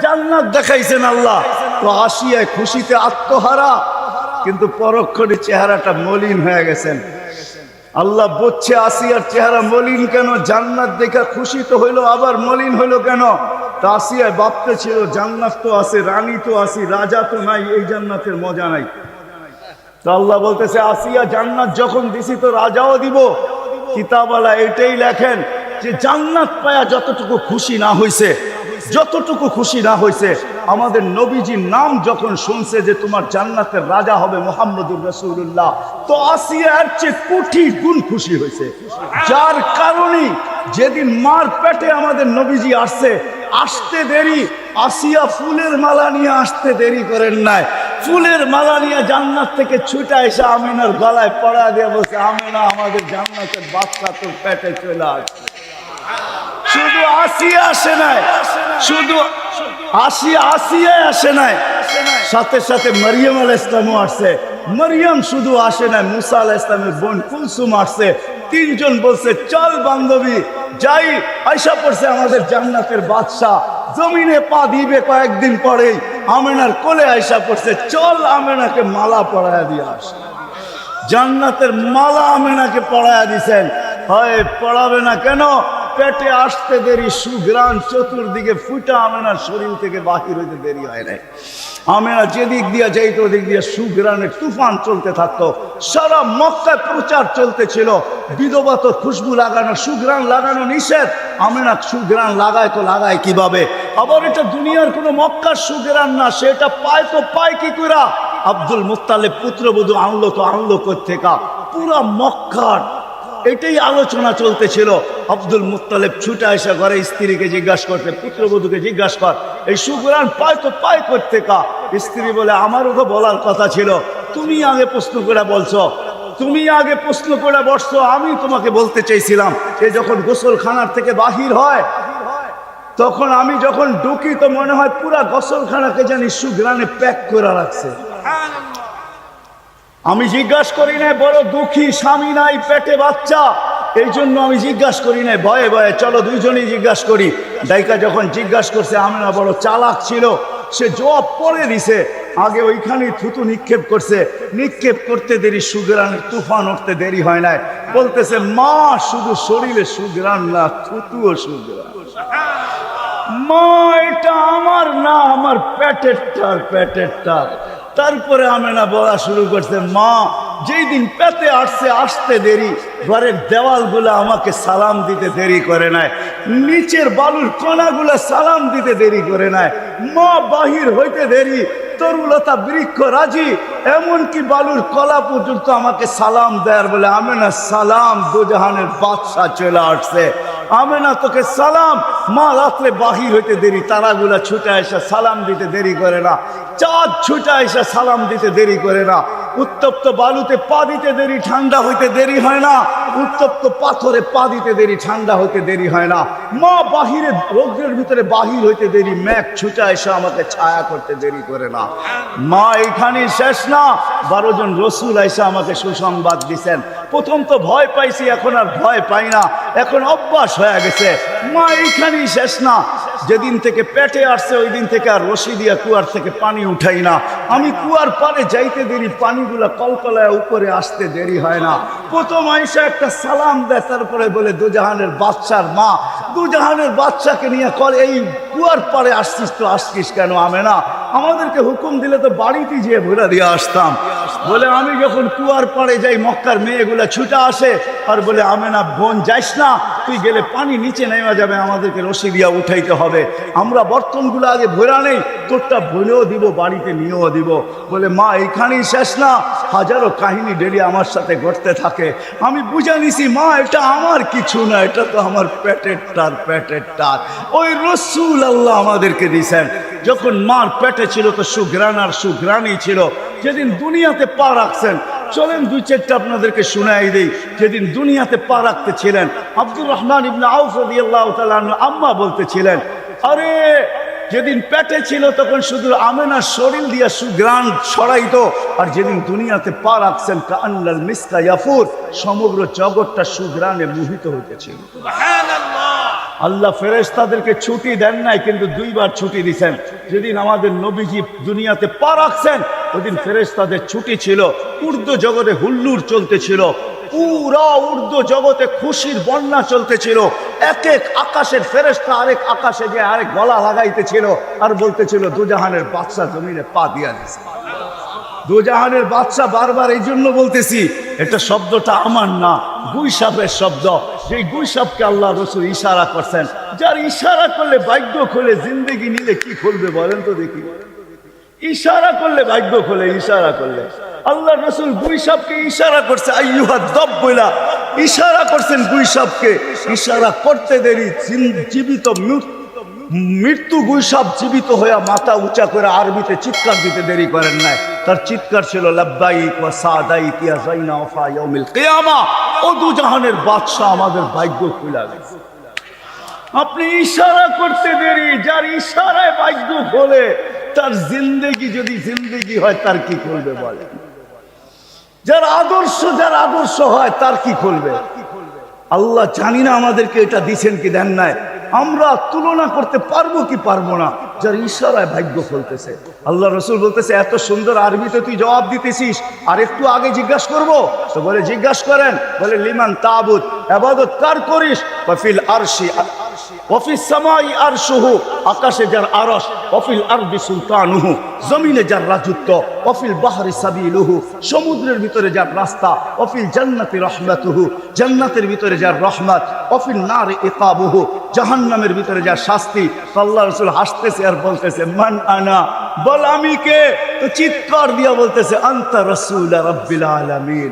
জান্নাত দেখাইছেন আল্লাহ, তো আসিয়ায় খুশিতে আত্মহারা, কিন্তু পরক্ষণে চেহারাটা মলিন হয়ে গেছেন। আল্লাহ বলছে আসিয়ার চেহারা মলিন কেন? জান্নাত দেখা খুশি তো হইলো, আবার মলিন হইলো কেন? তা আসিয়া ভাবতে ছিল জান্নাত তো আছে, রানী তো আছে, রাজা তো নাই, এই জান্নাতের মজা নাই। তো আল্লাহ বলতেছে আসিয়া জান্নাত যখন দিছি তো রাজাও দিব। কিতাবওয়ালা এটাই লেখেন যে জান্নাত পায়া যতটুকু খুশি না হইছে, যতটুকু খুশি না হইছে, আমাদের নবীজির নাম যখন শুনছে যে তোমার জান্নাতের রাজা হবে মুহাম্মদুর রাসূলুল্লাহ, তো আসিয়া এর চেয়ে কোটি গুণ খুশি হয়েছে। যার কারণে যেদিন মার পেটে আমাদের নবীজি আসছে, আসতে দেরি, আসিয়া ফুলের মালা নিয়ে আসতে দেরি করেন নাই। ফুলের মালা নিয়ে জান্নাত থেকে ছুটে এসে আমিনার গলায় পড়া দিয়ে বলছে, আমিনা আমাদের জান্নাতের বাচ্চা তোর পেটে চলে আসছে। শুধু আসিয়া আসে নাই, শুধু আসিয়া আসে নাই, সাথে সাথে মরিয়ম আলাইহিস সালামও আসছে। মরিয়ম শুধু আসে নাই, মুসা আলাইহিস সালামের বোন কুলসুম আসছে। তিনজন বলছে চল বান্ধবী যাই, আয়সা পড়ছে আমাদের জান্নাতের বাদশা, জমিনে পা দিবে কয়েকদিন পরেই, আমেনার কোলে আয়সা পড়ছে, চল আমেনাকে মালা পরায়া দিয়ে আস। জান্নাতের মালা আমেনাকে পরায়া দিছেন। হয় পড়াবে না কেন? পেটে আসতে দেরি, সুঘ্রাণ চতুর্দিকে ফুটা আমেনার শরীর থেকে বাহির হইতে দেরি হয় নাই। আমেনা যেদিক দিয়া যাইতো ওদিক দিয়ে সুঘ্রাণের তুফান চলতে থাকতো। সারা মক্কায় প্রচার চলতেছিল, বিধবা তো খুশবু লাগানো, সুঘ্রাণ লাগানো নিষেধ। আমেনা সুঘ্রাণ লাগায় তো লাগায় কিভাবে? আবার এটা দুনিয়ার কোনো মক্কার সুঘ্রাণ না, সেটা পায় তো পায় কি করে? আব্দুল মুত্তালিব পুত্রবধূ আনলো তো আনলো কোত্থেকা? পুরা মক্কার এটাই আলোচনা চলতেছিল। আব্দুল মুত্তালিব ছুটে এসে ঘরে স্ত্রীকে জিজ্ঞাসা করতে, পুত্রবধূকে জিজ্ঞাসা কর এই সুঘ্রাণ পায় তো পায় কোত্থেকা? স্ত্রী বলে আমারও তো বলার কথা ছিল, তুমি আগে প্রশ্ন করে বলছো, তুমি আগে প্রশ্ন করে বসছো, আমি তোমাকে বলতে চাইছিলাম। এ যখন গোসলখানার থেকে বাহির হয়, তখন আমি যখন ঢুকি তো মনে হয় পুরা গোসলখানাকে জানি সুঘ্রাণে প্যাক করে রাখছে। আমি জিজ্ঞাসা করি নাই, বড় দুঃখী, স্বামী নাই, পেটে বাচ্চা, এই জন্য আমি জিজ্ঞাসা করি নাই, ভয়ে ভয়ে চলো দুইজনই জিজ্ঞাসা করি। ডাইকা যখন জিজ্ঞাসা করছে, আমিনা বড় চালাক ছিল, সে জবাব পরে দিছে। আগে ওইখানেই থুতু নিক্ষেপ করছে, নিক্ষেপ করতে দেরি, সুঘ্রাণের তুফান উঠতে দেরি হয় নাই। বলতেছে মা শুধু শরীরে সুঘ্রাণ না, থুতুও সুঘ্রাণ। মা এটা আমার না, আমার পেটের টার, পেটের টার। তারপরে আমেনা বলা শুরু করছে, মা যেই দিন পেতে আসছে আসতে দেরি, ঘরের দেওয়ালগুলো আমাকে সালাম দিতে দেরি করে নাই, নিচের বালুর কণাগুলো সালাম দিতে দেরি করে নাই, মা বাহির হইতে দেরি, তরুলতা বৃক্ষ রাজি, এমনকি বালুর কলা পর্যন্ত আমাকে সালাম দেয়ার বলে, আমেনা সালাম, দুজাহানের বাদশা চলে আসছে, আমেনা তোকে সালাম। মা রাত্রে বাহির হইতে দেরি, তারাগুলা ছুটে এসে সালাম দিতে দেরি করে না, চাঁদ ছুটে এসে সালাম দিতে দেরি করে না, উত্তপ্ত বালুতে পা দিতে দেরি, ঠান্ডা হইতে দেরি হয় না, উত্তপ্ত পাথরে পা দিতে দেরি, ঠান্ডা হইতে দেরি হয় না। মা বাহিরে রৌদ্রের ভিতরে বাহির হইতে দেরি, মেঘ ছুটে এসে আমাকে ছায়া করতে দেরি করে না। মা এখানেই শেষ না, 12 জন রসুল এসে আমাকে সুসংবাদ দিছেন। প্রথম তো ভয় পাইছি, এখন আর ভয় পাই না, এখন অভ্যাস হয়ে গেছে। মা এইখানেই শেষ না, যেদিন থেকে পেটে আসছে ওই দিন থেকে আর রশি দিয়া কুয়ার থেকে পানি উঠাই না। আমি কুয়ার পারে যাইতে দেরি, পানিগুলা কলকলায় উপরে আসতে দেরি হয় না। প্রথম আইসা একটা সালাম দেয়, তারপরে বলে দুজাহানের বাদশার মা, দুজাহানের বাদশাকে নিয়ে কল এই কুয়ার পারে আসছিস তো আসছিস কেন? আমেনা আমাদেরকে হুকুম দিলে তো বাড়িতে যেয়ে ভরে দিয়ে আসতাম। বলে আমি যখন কুয়ার পাড়ে যাই, মক্কার মেয়েগুলা ছুটে আসে আর বলে, আমেনা বোন যাইস না, তুই গেলে পানি নিচে নেমে যাবে, আমাদেরকে রশি দিয়া উঠাইতে হবে, আমরা বর্তনগুলো আগে ভরা নেই, তোরটা ভরেও দিব, বাড়িতে নিয়েও দিব। বলে মা এইখানেই শেষ না, হাজারো কাহিনী ডেলি আমার সাথে ঘটতে থাকে। আমি বুঝে নিছি মা এটা আমার কিছু না, এটা তো আমার পেটের টার, পেটের টার। ওই রসুল আল্লাহ আমাদেরকে দিয়েছেন। যখন মার পেটে ছিল তো সুঘ্রাণ আর সুঘ্রাণই ছিল। যেদিন দুনিয়াতে পা রাখছেন, চলেন 2-4টা আপনাদেরকে শুনাই দেই। যেদিন দুনিয়াতে পা রাখতে ছিলেন, আব্দুর রহমান ইবনে আউফ রাদিয়াল্লাহু তাআলা আনহু আম্মা বলতেছিলেন, আরে যেদিন পেটে ছিল তখন শুধু আমেনার শরীর দিয়ে সুঘ্রাণ ছড়াইতো, আর যেদিন দুনিয়াতে পা রাখছেন কাআন্নাল মিসকা ইয়াফুর, সমগ্র জগৎটা সুঘ্রাণে মোহিত হইতেছিল। সুবহানাল্লাহ। আল্লাহ ফেরেশতাদেরকে ছুটি দেন নাই, কিন্তু দুইবার ছুটি দিয়েছেন। যেদিন আমাদের নবীজি দুনিয়াতে পা রাখছেন ওদিন ফেরেশতাদের ছুটি ছিল। উর্দু জগতে হুল্লুর চলতেছিল, পুরা উর্দু জগতে খুশির বন্যা চলতেছিল। এক এক আকাশের ফেরেশতা আরেক আকাশে যে আরেক গলা লাগাইতেছিল আর বলতেছিল দুজাহানের বাদশা জমিনে পা দিয়া দিছে। দুজাহানের বাদশা বারবার এই জন্য বলতেছি, এটা শব্দটা আমার না, গুইসাপের শব্দ। যে গুইসাপকে আল্লাহ রসুল ইশারা করছেন, যার ইশারা করলে ভাগ্য খোলে, জিন্দেগি নিলে কি খুলবে বলেন তো দেখি। ইশারা করলে ভাগ্য খোলে, ইশারা করলে। আল্লাহ রসুল গুইসাপকে ইশারা করছে, আইয়ুহা দব বইলা ইশারা করছেন গুইসাপকে। ইশারা করতে দেরি জীবিত মৃত্যু গুইসাপ জীবিত হয়ে মাথা উঁচা করে আরবিতে চিৎকার দিতে দেরি করেন নাই। তার চিৎকার ছিল লাব্বাইক ওয়া সাদাইক ইয়া যাইনা ওয়াফা ইয়াউমিল কিয়ামা। ও দুজাহানের বাদশা আমাদের ভাগ্য খুলে গেছে। আপনি ইশারা করতে দেরি, যার ইশারায় ভাগ্য খোলে তার জিন্দেগি যদি জিন্দেগি হয় তার কি করবে বলেন। যার আদর্শ হয় তার কি করবে। আল্লাহ জানি না আমাদেরকে এটা দিছেন কি দেন নাই, আমরা তুলনা করতে পারবো কি পারবো না। যার ইশারায় ভাগ্য খুলতেছে। আল্লাহ রসুল বলতেছে, এত সুন্দর আরবিতে তুই জবাব দিতেছিস, আর একটু আগে জিজ্ঞাসা করবো তো বলে জিজ্ঞাসা করেন। বলে লিমান তাবুদ, ইবাদত কার করিস। ওয়াফিল আরশি ওয়াফিস সামাই আরশুহু, আকাশে যার আরশ। ওয়াফিল আরদি সুলতানুহু, জমিনে যার রাজত্ব। ওয়াফিল বাহরি সাবিলুহু, সমুদ্রের ভিতরে যার রাস্তা। ওয়াফিল জান্নাতি রাহমাতুহু, জান্নাতের ভিতরে যার রহমত। ওয়াফিল নারি ইকাবুহু, জাহান্নামের ভিতরে যার শাস্তি। আল্লাহ রাসূল হাসতেছে আর বলতেছে, মান আনা, বল আমি কে। তো চিৎকার দিয়া বলতেছে, আনতা রাসূল রাব্বিল আলামিন।